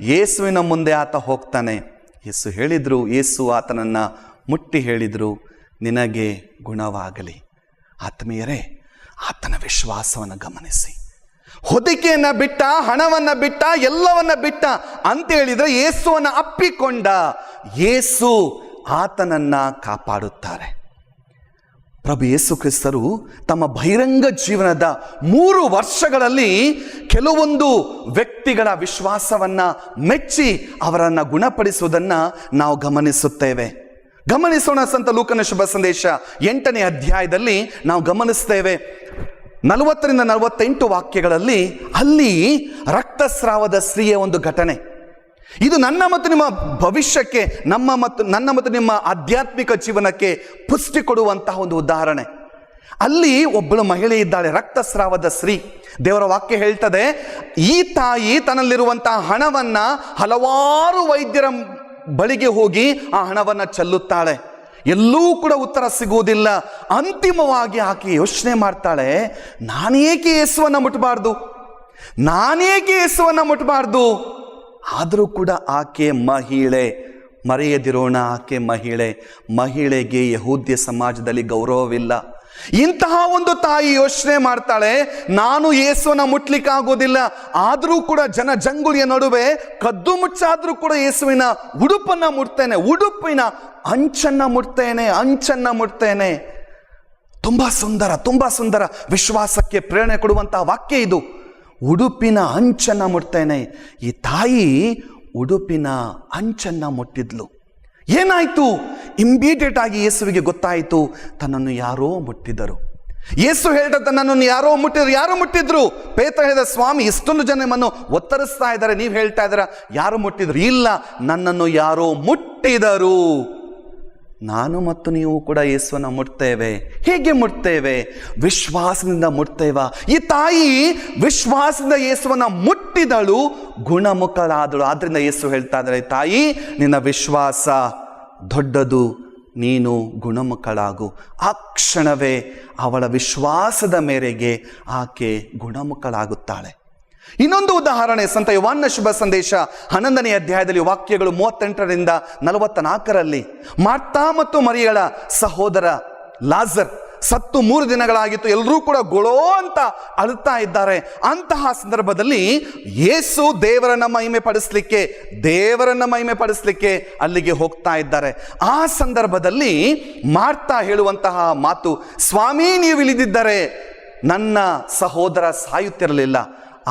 ಯೇಸುವಿನ ಮುಂದೆ ಆತ ಹೋಗ್ತಾನೆ. ಯೇಸು ಹೇಳಿದ್ರು, ಯೇಸು ಆತನನ್ನ ಮುಟ್ಟಿ ಹೇಳಿದ್ರು, ನಿನಗೆ ಗುಣವಾಗಲಿ. ಆತ್ಮೀಯರೇ, ಆತನ ವಿಶ್ವಾಸವನ್ನು ಗಮನಿಸಿ. ಹೊದಿಕೆಯನ್ನ ಬಿಟ್ಟ, ಹಣವನ್ನ ಬಿಟ್ಟ, ಎಲ್ಲವನ್ನ ಬಿಟ್ಟ ಅಂತ ಹೇಳಿದ್ರೆ ಯೇಸುವನ್ನ ಅಪ್ಪಿಕೊಂಡ. ಯೇಸು ಆತನನ್ನ ಕಾಪಾಡುತ್ತಾರೆ. ಪ್ರಭು ಯೇಸು ಕ್ರಿಸ್ತರು ತಮ್ಮ ಬಹಿರಂಗ ಜೀವನದ 3 ವರ್ಷಗಳಲ್ಲಿ ಕೆಲವೊಂದು ವ್ಯಕ್ತಿಗಳ ವಿಶ್ವಾಸವನ್ನ ಮೆಚ್ಚಿ ಅವರನ್ನ ಗುಣಪಡಿಸುವುದನ್ನ ನಾವು ಗಮನಿಸುತ್ತೇವೆ. ಗಮನಿಸೋಣ. ಸಂತ ಲೂಕನ ಶುಭ ಸಂದೇಶ 8ನೇ ಅಧ್ಯಾಯದಲ್ಲಿ ನಾವು ಗಮನಿಸ್ತೇವೆ. 40ರಿಂದ 48 ವಾಕ್ಯಗಳಲ್ಲಿ ಅಲ್ಲಿ ರಕ್ತಸ್ರಾವದ ಸ್ತ್ರೀಯ ಒಂದು ಘಟನೆ. ಇದು ನನ್ನ ಮತ್ತು ನಿಮ್ಮ ಭವಿಷ್ಯಕ್ಕೆ, ನನ್ನ ಮತ್ತು ನಿಮ್ಮ ಆಧ್ಯಾತ್ಮಿಕ ಜೀವನಕ್ಕೆ ಪುಷ್ಟಿ ಕೊಡುವಂತಹ ಒಂದು ಉದಾಹರಣೆ. ಅಲ್ಲಿ ಒಬ್ಬಳು ಮಹಿಳೆ ಇದ್ದಾಳೆ, ರಕ್ತಸ್ರಾವದ ಸ್ತ್ರೀ. ದೇವರ ವಾಕ್ಯ ಹೇಳ್ತದೆ, ಈ ತಾಯಿ ತನ್ನಲ್ಲಿರುವಂತಹ ಹಣವನ್ನ ಹಲವಾರು ವೈದ್ಯರ ಬಳಿಗೆ ಹೋಗಿ ಆ ಹಣವನ್ನ ಚೆಲ್ಲುತ್ತಾಳೆ. ಎಲ್ಲೂ ಕೂಡ ಉತ್ತರ ಸಿಗುವುದಿಲ್ಲ. ಅಂತಿಮವಾಗಿ ಆಕೆ ಯೋಚನೆ ಮಾಡ್ತಾಳೆ, ನಾನೇಕೆ ಯೇಸುವನ್ನ ಮುಟ್ಟಬಾರ್ದು. ಆದರೂ ಕೂಡ ಆಕೆ ಮಹಿಳೆ. ಮರೆಯದಿರೋಣ, ಆಕೆ ಮಹಿಳೆಗೆ ಯಹೂದ್ಯ ಸಮಾಜದಲ್ಲಿ ಗೌರವವಿಲ್ಲ. ಇಂತಹ ಒಂದು ತಾಯಿ ಯೋಚನೆ ಮಾಡ್ತಾಳೆ, ನಾನು ಯೇಸುವನ್ನ ಮುಟ್ಲಿಕ್ಕಾಗೋದಿಲ್ಲ, ಆದರೂ ಕೂಡ ಜಂಗುಳಿಯ ನಡುವೆ ಕದ್ದು ಮುಚ್ಚಾದ್ರೂ ಕೂಡ ಯೇಸುವಿನ ಉಡುಪನ್ನ ಮುಟ್ತೇನೆ, ಉಡುಪಿನ ಅಂಚನ್ನ ಮುಟ್ತೇನೆ. ತುಂಬಾ ಸುಂದರ ವಿಶ್ವಾಸಕ್ಕೆ ಪ್ರೇರಣೆ ಕೊಡುವಂತಹ ವಾಕ್ಯ ಇದು. ಉಡುಪಿನ ಅಂಚನ್ನ ಮುಟ್ತೇನೆ. ಈ ತಾಯಿ ಉಡುಪಿನ ಅಂಚನ್ನ ಮುಟ್ಟಿದ್ಲು. ಏನಾಯ್ತು? ಇಮ್ಮಿಡಿಯೇಟ್ ಆಗಿ ಯೇಸುವಿಗೆ ಗೊತ್ತಾಯಿತು, ತನ್ನನ್ನು ಯಾರೋ ಮುಟ್ಟಿದರು. ಯೇಸು ಹೇಳಿದ ನನ್ನನ್ನು ಯಾರೋ ಮುಟ್ಟಿದ್ರು. ಪೇತ್ರ ಹೇಳಿದ, ಸ್ವಾಮಿ ಇಷ್ಟೊಂದು ಜನ ನಮ್ಮನ್ನು ಒತ್ತರಿಸ್ತಾ ಇದ್ದಾರೆ, ನೀವು ಹೇಳ್ತಾ ಇದ್ದೀರಾ ಯಾರು ಮುಟ್ಟಿದ್ರು? ಇಲ್ಲ, ನನ್ನನ್ನು ಯಾರೋ ಮುಟ್ಟಿದರು. ನಾನು ಮತ್ತು ನೀವು ಕೂಡ ಯೇಸುವನ್ನು ಮುಟ್ತೇವೆ. ಹೇಗೆ ಮುಟ್ತೇವೆ? ವಿಶ್ವಾಸದಿಂದ ಮುಟ್ತೇವ. ಈ ತಾಯಿ ವಿಶ್ವಾಸದಿಂದ ಯೇಸುವನ್ನು ಮುಟ್ಟಿದಳು, ಗುಣಮುಖಳಾದಳು. ಆದ್ರಿಂದ ಯೇಸು ಹೇಳ್ತಾ ಇದ್ದಾರೆ, ತಾಯಿ ನಿನ್ನ ವಿಶ್ವಾಸ ದೊಡ್ಡದು, ನೀನು ಗುಣಮುಖಳಾಗು. ಆ ಕ್ಷಣವೇ ಅವಳ ವಿಶ್ವಾಸದ ಮೇರೆಗೆ ಆಕೆ ಗುಣಮುಖಳಾಗುತ್ತಾಳೆ. ಇನ್ನೊಂದು ಉದಾಹರಣೆ ಸಂತ ಯೋಹಾನನ ಶುಭ ಸಂದೇಶ 11ನೇ ಅಧ್ಯಾಯದಲ್ಲಿ ವಾಕ್ಯಗಳು 38ರಿಂದ 44ರಲ್ಲಿ ಮಾರ್ತಾ ಮತ್ತು ಮರಿಯಳ ಸಹೋದರ ಲಾಜರ್ ಸತ್ತು 3 ದಿನಗಳಾಗಿತ್ತು. ಎಲ್ಲರೂ ಕೂಡ ಗೊಳೋ ಅಂತ ಅಳುತ್ತಾ ಇದ್ದಾರೆ. ಅಂತಹ ಸಂದರ್ಭದಲ್ಲಿ ಯೇಸು ದೇವರನ್ನ ಮಹಿಮೆ ಪಡಿಸ್ಲಿಕ್ಕೆ ಅಲ್ಲಿಗೆ ಹೋಗ್ತಾ ಇದ್ದಾರೆ. ಆ ಸಂದರ್ಭದಲ್ಲಿ ಮಾರ್ತಾ ಹೇಳುವಂತಹ ಮಾತು, ಸ್ವಾಮಿ ನೀವು ಇಳಿದಿದ್ದರೆ ನನ್ನ ಸಹೋದರ ಸಾಯುತ್ತಿರಲಿಲ್ಲ.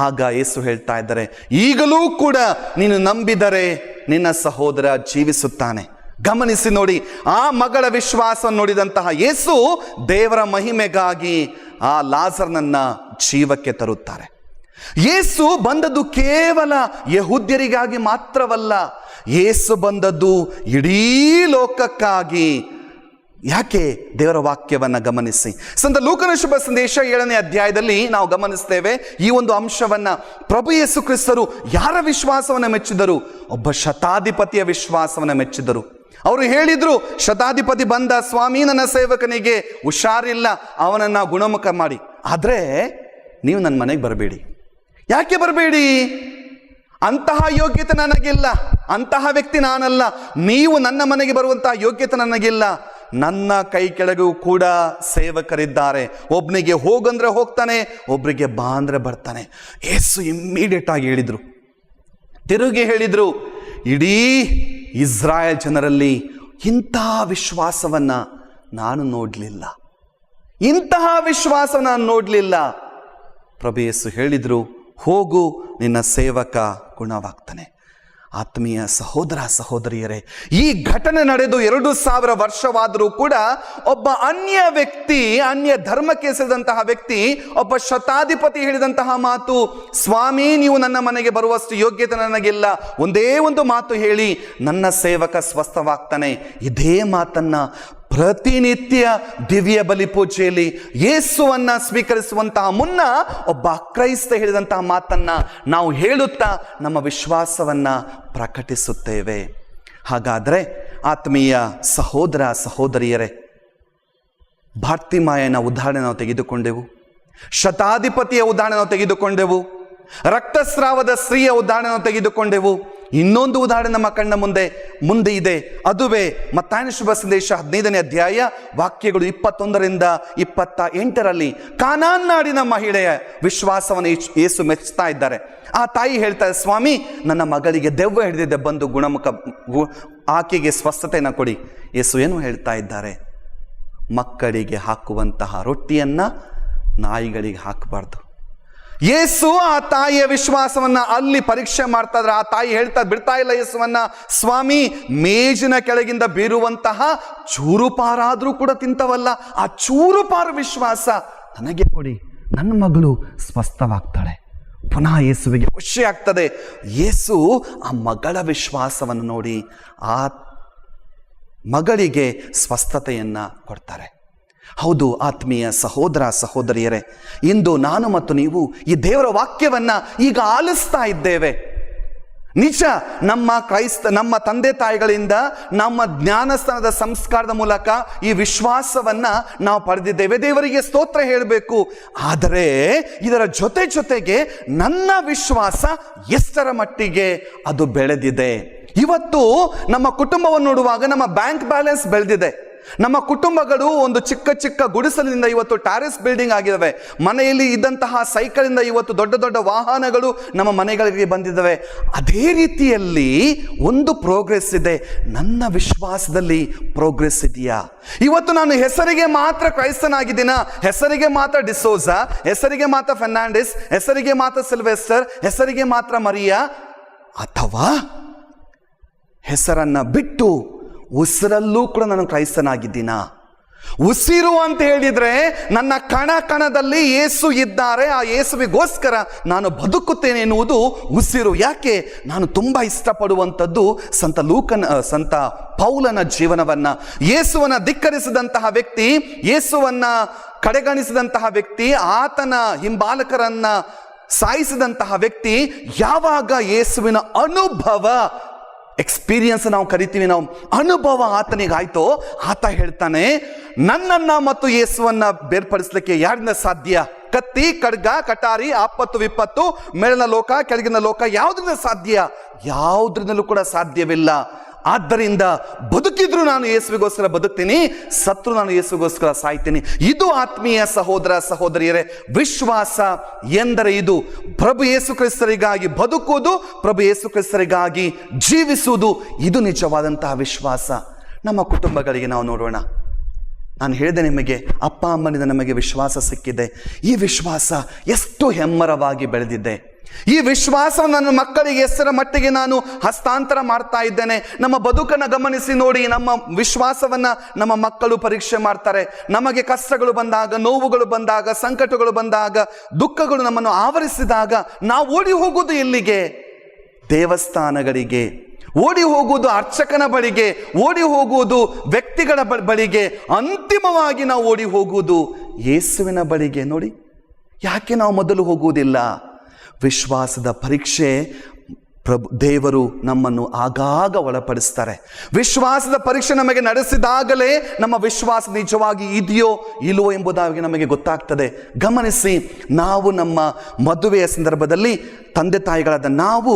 ಆಗ ಯೇಸು ಹೇಳ್ತಾ ಇದ್ದಾರೆ, ಈಗಲೂ ಕೂಡ ನೀನು ನಂಬಿದರೆ ನಿನ್ನ ಸಹೋದರ ಜೀವಿಸುತ್ತಾನೆ. ಗಮನಿಸಿ ನೋಡಿ, ಆ ಮಗಳ ವಿಶ್ವಾಸವನ್ನು ನೋಡಿದಂತಹ ಯೇಸು ದೇವರ ಮಹಿಮೆಗಾಗಿ ಆ ಲಾಜರ್ನನ್ನ ಜೀವಕ್ಕೆ ತರುತ್ತಾರೆ. ಯೇಸು ಬಂದದ್ದು ಕೇವಲ ಯಹೂದ್ಯರಿಗಾಗಿ ಮಾತ್ರವಲ್ಲ, ಯೇಸು ಬಂದದ್ದು ಇಡೀ ಲೋಕಕ್ಕಾಗಿ. ಯಾಕೆ? ದೇವರ ವಾಕ್ಯವನ್ನ ಗಮನಿಸಿ. ಸಂತ ಲೂಕನ ಶುಭ ಸಂದೇಶ 7ನೇ ಅಧ್ಯಾಯದಲ್ಲಿ ನಾವು ಗಮನಿಸ್ತೇವೆ ಈ ಒಂದು ಅಂಶವನ್ನ. ಪ್ರಭು ಯೇಸು ಕ್ರಿಸ್ತರು ಯಾರ ವಿಶ್ವಾಸವನ್ನ ಮೆಚ್ಚಿದರು? ಒಬ್ಬ ಶತಾಧಿಪತಿಯ ವಿಶ್ವಾಸವನ್ನ ಮೆಚ್ಚಿದರು. ಅವರು ಹೇಳಿದ್ರು, ಶತಾಧಿಪತಿ ಬಂದ, ಸ್ವಾಮಿ ನನ್ನ ಸೇವಕನಿಗೆ ಹುಷಾರಿಲ್ಲ, ಅವನನ್ನ ಗುಣಮುಖ ಮಾಡಿ, ಆದ್ರೆ ನೀವು ನನ್ನ ಮನೆಗೆ ಬರಬೇಡಿ. ಯಾಕೆ ಬರಬೇಡಿ? ಅಂತಹ ಯೋಗ್ಯತೆ ನನಗಿಲ್ಲ, ಅಂತಹ ವ್ಯಕ್ತಿ ನಾನಲ್ಲ. ನೀವು ನನ್ನ ಮನೆಗೆ ಬರುವಂತಹ ಯೋಗ್ಯತೆ ನನಗಿಲ್ಲ. ನನ್ನ ಕೈ ಕೆಳಗೂ ಕೂಡ ಸೇವಕರಿದ್ದಾರೆ. ಒಬ್ಬನಿಗೆ ಹೋಗಂದ್ರೆ ಹೋಗ್ತಾನೆ, ಒಬ್ಬರಿಗೆ ಬಾ ಅಂದ್ರೆ ಬರ್ತಾನೆ. ಯೇಸು ಇಮ್ಮಿಡಿಯೇಟ್ ಆಗಿ ಹೇಳಿದ್ರು, ತಿರುಗಿ ಹೇಳಿದ್ರು, ಇಡೀ ಇಸ್ರಾಯೇಲ್ ಜನರಲ್ಲಿ ಇಂತಹ ವಿಶ್ವಾಸವನ್ನ ನಾನು ನೋಡಲಿಲ್ಲ, ಇಂತಹ ವಿಶ್ವಾಸ ನಾನು ನೋಡಲಿಲ್ಲ. ಪ್ರಭು ಯೇಸು ಹೇಳಿದ್ರು, ಹೋಗು, ನಿನ್ನ ಸೇವಕ ಗುಣವಾಗ್ತಾನೆ. ಆತ್ಮೀಯ ಸಹೋದರ ಸಹೋದರಿಯರೇ, ಈ ಘಟನೆ ನಡೆದು 2000 ವರ್ಷವಾದರೂ ಕೂಡ ಒಬ್ಬ ಅನ್ಯ ವ್ಯಕ್ತಿ, ಅನ್ಯ ಧರ್ಮಕ್ಕೆ ಸೇರಿದಂತಹ ವ್ಯಕ್ತಿ, ಒಬ್ಬ ಶತಾಧಿಪತಿ ಹೇಳಿದಂತಹ ಮಾತು, ಸ್ವಾಮಿ ನೀವು ನನ್ನ ಮನೆಗೆ ಬರುವಷ್ಟು ಯೋಗ್ಯತೆ ನನಗಿಲ್ಲ, ಒಂದೇ ಒಂದು ಮಾತು ಹೇಳಿ ನನ್ನ ಸೇವಕ ಸ್ವಸ್ಥವಾಗ್ತಾನೆ. ಇದೇ ಮಾತನ್ನ ಪ್ರತಿನಿತ್ಯ ದಿವ್ಯ ಬಲಿ ಪೂಜೆಯಲ್ಲಿ ಯೇಸುವನ್ನ ಸ್ವೀಕರಿಸುವಂತಹ ಮುನ್ನ ಒಬ್ಬ ಕ್ರೈಸ್ತ ಹೇಳಿದಂತಹ ಮಾತನ್ನ ನಾವು ಹೇಳುತ್ತಾ ನಮ್ಮ ವಿಶ್ವಾಸವನ್ನ ಪ್ರಕಟಿಸುತ್ತೇವೆ. ಹಾಗಾದರೆ ಆತ್ಮೀಯ ಸಹೋದರ ಸಹೋದರಿಯರೇ, ಬಾರ್ತಿಮಾಯನ ಉದಾಹರಣೆ ನಾವು ತೆಗೆದುಕೊಂಡೆವು, ಶತಾಧಿಪತಿಯ ಉದಾಹರಣೆ ನಾವು ತೆಗೆದುಕೊಂಡೆವು, ರಕ್ತಸ್ರಾವದ ಸ್ತ್ರೀಯ ಉದಾಹರಣೆ ನಾವು ತೆಗೆದುಕೊಂಡೆವು. ಇನ್ನೊಂದು ಉದಾಹರಣೆ ನಮ್ಮ ಕಣ್ಣ ಮುಂದೆ ಇದೆ. ಅದುವೇ ಮತ್ತಾಯನ ಶುಭ ಸಂದೇಶ 15ನೇ ಅಧ್ಯಾಯ ವಾಕ್ಯಗಳು 21ರಿಂದ 28ರಲ್ಲಿ ಕಾನಾನ್ ನಾಡಿನ ಮಹಿಳೆಯ ವಿಶ್ವಾಸವನ್ನು ಯೇಸು ಮೆಚ್ಚುತ್ತಾ ಇದ್ದಾರೆ. ಆ ತಾಯಿ ಹೇಳ್ತಾರೆ, ಸ್ವಾಮಿ ನನ್ನ ಮಗಳಿಗೆ ದೆವ್ವ ಹಿಡಿದಿದೆ, ಬಂದು ಆಕೆಗೆ ಸ್ವಸ್ಥತೆಯನ್ನು ಕೊಡಿ. ಯೇಸು ಏನು ಹೇಳ್ತಾ ಇದ್ದಾರೆ? ಮಕ್ಕಳಿಗೆ ಹಾಕುವಂತಹ ರೊಟ್ಟಿಯನ್ನ ನಾಯಿಗಳಿಗೆ ಹಾಕಬಾರ್ದು. ಯೇಸು ಆ ತಾಯಿಯ ವಿಶ್ವಾಸವನ್ನ ಅಲ್ಲಿ ಪರೀಕ್ಷೆ ಮಾಡ್ತಾ ಇದ್ರೆ, ಆ ತಾಯಿ ಬಿಡ್ತಾ ಇಲ್ಲ ಯೇಸುವನ್ನ, ಸ್ವಾಮಿ ಮೇಜಿನ ಕೆಳಗಿಂದ ಬೀರುವಂತಹ ಚೂರುಪಾರಾದ್ರೂ ಕೂಡ ತಿಂತವಲ್ಲ, ಆ ಚೂರುಪಾರು ವಿಶ್ವಾಸ ನನಗೆ ಕೊಡಿ, ನನ್ನ ಮಗಳು ಸ್ವಸ್ಥವಾಗ್ತಾಳೆ. ಪುನಃ ಯೇಸುವಿಗೆ ಖುಷಿ ಆಗ್ತದೆ. ಯೇಸು ಆ ಮಗಳ ವಿಶ್ವಾಸವನ್ನು ನೋಡಿ ಆ ಮಗಳಿಗೆ ಸ್ವಸ್ಥತೆಯನ್ನ ಕೊಡ್ತಾರೆ. ಹೌದು ಆತ್ಮೀಯ ಸಹೋದರ ಸಹೋದರಿಯರೇ, ಇಂದು ನಾನು ಮತ್ತು ನೀವು ಈ ದೇವರ ವಾಕ್ಯವನ್ನ ಈಗ ಆಲಿಸ್ತಾ ಇದ್ದೇವೆ. ನಿಜ, ನಮ್ಮ ತಂದೆ ತಾಯಿಗಳಿಂದ ನಮ್ಮ ಜ್ಞಾನಸ್ಥಾನದ ಸಂಸ್ಕಾರದ ಮೂಲಕ ಈ ವಿಶ್ವಾಸವನ್ನ ನಾವು ಪಡೆದಿದ್ದೇವೆ, ದೇವರಿಗೆ ಸ್ತೋತ್ರ ಹೇಳಬೇಕು. ಆದರೆ ಇದರ ಜೊತೆಗೆ ನನ್ನ ವಿಶ್ವಾಸ ಎಷ್ಟರ ಮಟ್ಟಿಗೆ ಅದು ಬೆಳೆದಿದೆ? ಇವತ್ತು ನಮ್ಮ ಕುಟುಂಬವನ್ನು ನೋಡುವಾಗ ನಮ್ಮ ಬ್ಯಾಂಕ್ ಬ್ಯಾಲೆನ್ಸ್ ಬೆಳೆದಿದೆ. ನಮ್ಮ ಕುಟುಂಬಗಳು ಒಂದು ಚಿಕ್ಕ ಗುಡಿಸಲಿನಿಂದ ಇವತ್ತು ಟ್ಯಾರಿಸ್ ಬಿಲ್ಡಿಂಗ್ ಆಗಿದ್ದಾವೆ. ಮನೆಯಲ್ಲಿ ಇದ್ದಂತಹ ಸೈಕಲಿಂದ ಇವತ್ತು ದೊಡ್ಡ ದೊಡ್ಡ ವಾಹನಗಳು ನಮ್ಮ ಮನೆಗಳಿಗೆ ಬಂದಿದ್ದಾವೆ. ಅದೇ ರೀತಿಯಲ್ಲಿ ಒಂದು ಪ್ರೋಗ್ರೆಸ್ ಇದೆ. ನನ್ನ ವಿಶ್ವಾಸದಲ್ಲಿ ಪ್ರೋಗ್ರೆಸ್ ಇದೆಯಾ? ಇವತ್ತು ನಾನು ಹೆಸರಿಗೆ ಮಾತ್ರ ಕ್ರೈಸ್ತನಾಗಿದ್ದೀನ, ಹೆಸರಿಗೆ ಮಾತ್ರ ಡಿಸೋಜಾ, ಹೆಸರಿಗೆ ಮಾತ್ರ ಫೆರ್ನಾಂಡಿಸ್, ಹೆಸರಿಗೆ ಮಾತ್ರ ಸಿಲ್ವೆಸ್ಟರ್, ಹೆಸರಿಗೆ ಮಾತ್ರ ಮರಿಯಾ, ಅಥವಾ ಹೆಸರನ್ನ ಬಿಟ್ಟು ಉಸಿರಲ್ಲೂ ಕೂಡ ನಾನು ಕ್ರೈಸ್ತನಾಗಿದ್ದೀನಾ? ಉಸಿರು ಅಂತ ಹೇಳಿದ್ರೆ ನನ್ನ ಕಣ ಕಣದಲ್ಲಿ ಯೇಸು ಇದ್ದಾರೆ, ಆ ಯೇಸುವಿಗೋಸ್ಕರ ನಾನು ಬದುಕುತ್ತೇನೆ ಎನ್ನುವುದು ಉಸಿರು. ಯಾಕೆ? ನಾನು ತುಂಬ ಇಷ್ಟಪಡುವಂಥದ್ದು ಸಂತ ಪೌಲನ ಜೀವನವನ್ನ. ಯೇಸುವನ್ನ ಧಿಕ್ಕರಿಸಿದಂತಹ ವ್ಯಕ್ತಿ, ಯೇಸುವನ್ನ ಕಡೆಗಣಿಸಿದಂತಹ ವ್ಯಕ್ತಿ, ಆತನ ಹಿಂಬಾಲಕರನ್ನ ಸಾಯಿಸಿದಂತಹ ವ್ಯಕ್ತಿ, ಯಾವಾಗ ಯೇಸುವಿನ ಅನುಭವ, ಎಕ್ಸ್ಪೀರಿಯನ್ಸ್ ನಾವು ಕರಿತೀವಿ, ನಾವು ಅನುಭವ ಆತನಿಗಾಯ್ತೋ, ಆತ ಹೇಳ್ತಾನೆ, ನನ್ನನ್ನ ಮತ್ತು ಯೇಸುವನ್ನ ಬೇರ್ಪಡಿಸ್ಲಿಕ್ಕೆ ಯಾರಿಂದ ಸಾಧ್ಯ? ಕತ್ತಿ, ಖಡ್ಗ, ಕಟಾರಿ, ಆಪತ್ತು ವಿಪತ್ತು, ಮೇಲಿನ ಲೋಕ ಕೆಳಗಿನ ಲೋಕ, ಯಾವುದರಿಂದ ಸಾಧ್ಯ? ಯಾವುದರಿಂದಲೂ ಕೂಡ ಸಾಧ್ಯವಿಲ್ಲ. ಆದ್ದರಿಂದ ಬದುಕಿದ್ರು ನಾನು ಯೇಸುವಿಗೋಸ್ಕರ ಬದುಕ್ತೀನಿ, ಸತ್ರು ನಾನು ಯೇಸುವಿಗೋಸ್ಕರ ಸಾಯ್ತೀನಿ. ಇದು ಆತ್ಮೀಯ ಸಹೋದರ ಸಹೋದರಿಯರೇ, ವಿಶ್ವಾಸ ಎಂದರೆ ಇದು. ಪ್ರಭು ಯೇಸು ಕ್ರಿಸ್ತರಿಗಾಗಿ ಬದುಕುವುದು, ಪ್ರಭು ಯೇಸು ಕ್ರಿಸ್ತರಿಗಾಗಿ ಜೀವಿಸುವುದು, ಇದು ನಿಜವಾದಂತಹ ವಿಶ್ವಾಸ. ನಮ್ಮ ಕುಟುಂಬಗಳಿಗೆ ನಾವು ನೋಡೋಣ. ನಾನು ಹೇಳಿದೆ ನಿಮಗೆ, ಅಪ್ಪ ಅಮ್ಮನಿಂದ ನಮಗೆ ವಿಶ್ವಾಸ ಸಿಕ್ಕಿದೆ. ಈ ವಿಶ್ವಾಸ ಎಷ್ಟು ಹೆಮ್ಮರವಾಗಿ ಬೆಳೆದಿದೆ. ಈ ವಿಶ್ವಾಸ ನನ್ನ ಮಕ್ಕಳಿಗೆ ಎಷ್ಟರ ಮಟ್ಟಿಗೆ ನಾನು ಹಸ್ತಾಂತರ ಮಾಡ್ತಾ ಇದ್ದೇನೆ. ನಮ್ಮ ಬದುಕನ್ನು ಗಮನಿಸಿ ನೋಡಿ. ನಮ್ಮ ವಿಶ್ವಾಸವನ್ನ ನಮ್ಮ ಮಕ್ಕಳು ಪರೀಕ್ಷೆ ಮಾಡ್ತಾರೆ. ನಮಗೆ ಕಷ್ಟಗಳು ಬಂದಾಗ, ನೋವುಗಳು ಬಂದಾಗ, ಸಂಕಟಗಳು ಬಂದಾಗ, ದುಃಖಗಳು ನಮ್ಮನ್ನು ಆವರಿಸಿದಾಗ ನಾವು ಓಡಿ ಹೋಗುವುದು ಎಲ್ಲಿಗೆ? ದೇವಸ್ಥಾನಗಳಿಗೆ ಓಡಿ ಹೋಗುವುದು, ಅರ್ಚಕನ ಬಳಿಗೆ ಓಡಿ ಹೋಗುವುದು, ವ್ಯಕ್ತಿಗಳ ಬಳಿಗೆ, ಅಂತಿಮವಾಗಿ ನಾವು ಓಡಿ ಹೋಗುವುದು ಯೇಸುವಿನ ಬಳಿಗೆ. ನೋಡಿ, ಯಾಕೆ ನಾವು ಮೊದಲು ಹೋಗುವುದಿಲ್ಲ? ವಿಶ್ವಾಸದ ಪರೀಕ್ಷೆ ದೇವರು ನಮ್ಮನ್ನು ಆಗಾಗ ಒಳಪಡಿಸ್ತಾರೆ. ವಿಶ್ವಾಸದ ಪರೀಕ್ಷೆ ನಮಗೆ ನಡೆಸಿದಾಗಲೇ ನಮ್ಮ ವಿಶ್ವಾಸ ನಿಜವಾಗಿ ಇದೆಯೋ ಇಲ್ಲವೋ ಎಂಬುದಾಗಿ ನಮಗೆ ಗೊತ್ತಾಗ್ತದೆ. ಗಮನಿಸಿ, ನಾವು ನಮ್ಮ ಮದುವೆಯ ಸಂದರ್ಭದಲ್ಲಿ ತಂದೆ ತಾಯಿಗಳಾದ ನಾವು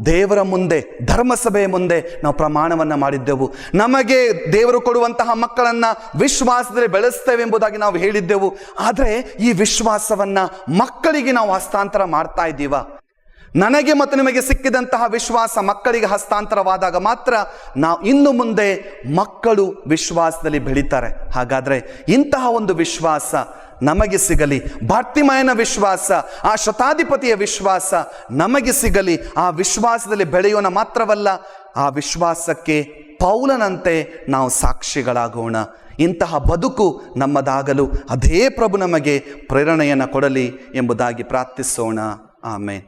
ದೇವರ ಮುಂದೆ, ಧರ್ಮಸಭೆಯ ಮುಂದೆ ನಾವು ಪ್ರಮಾಣವನ್ನು ಮಾಡಿದ್ದೆವು. ನಮಗೆ ದೇವರು ಕೊಡುವಂತಹ ಮಕ್ಕಳನ್ನು ವಿಶ್ವಾಸದಲ್ಲಿ ಬೆಳೆಸ್ತೇವೆ ಎಂಬುದಾಗಿ ನಾವು ಹೇಳಿದ್ದೆವು. ಆದರೆ ಈ ವಿಶ್ವಾಸವನ್ನು ಮಕ್ಕಳಿಗೆ ನಾವು ಹಸ್ತಾಂತರ ಮಾಡ್ತಾ ಇದ್ದೀವ? ನನಗೆ ಮತ್ತು ನಿಮಗೆ ಸಿಕ್ಕಿದಂತಹ ವಿಶ್ವಾಸ ಮಕ್ಕಳಿಗೆ ಹಸ್ತಾಂತರವಾದಾಗ ಮಾತ್ರ ನಾವು ಇನ್ನು ಮುಂದೆ ಮಕ್ಕಳು ವಿಶ್ವಾಸದಲ್ಲಿ ಬೆಳೀತಾರೆ. ಹಾಗಾದರೆ ಇಂತಹ ಒಂದು ವಿಶ್ವಾಸ ನಮಗೆ ಸಿಗಲಿ. ಬಾರ್ತಿಮಾಯನ ವಿಶ್ವಾಸ, ಆ ಶತಾಧಿಪತಿಯ ವಿಶ್ವಾಸ ನಮಗೆ ಸಿಗಲಿ. ಆ ವಿಶ್ವಾಸದಲ್ಲಿ ಬೆಳೆಯೋಣ ಮಾತ್ರವಲ್ಲ, ಆ ವಿಶ್ವಾಸಕ್ಕೆ ಪೌಲನಂತೆ ನಾವು ಸಾಕ್ಷಿಗಳಾಗೋಣ. ಇಂತಹ ಬದುಕು ನಮ್ಮದಾಗಲು ಅದೇ ಪ್ರಭು ನಮಗೆ ಪ್ರೇರಣೆಯನ್ನು ಕೊಡಲಿ ಎಂಬುದಾಗಿ ಪ್ರಾರ್ಥಿಸೋಣ. ಆಮೇನ್.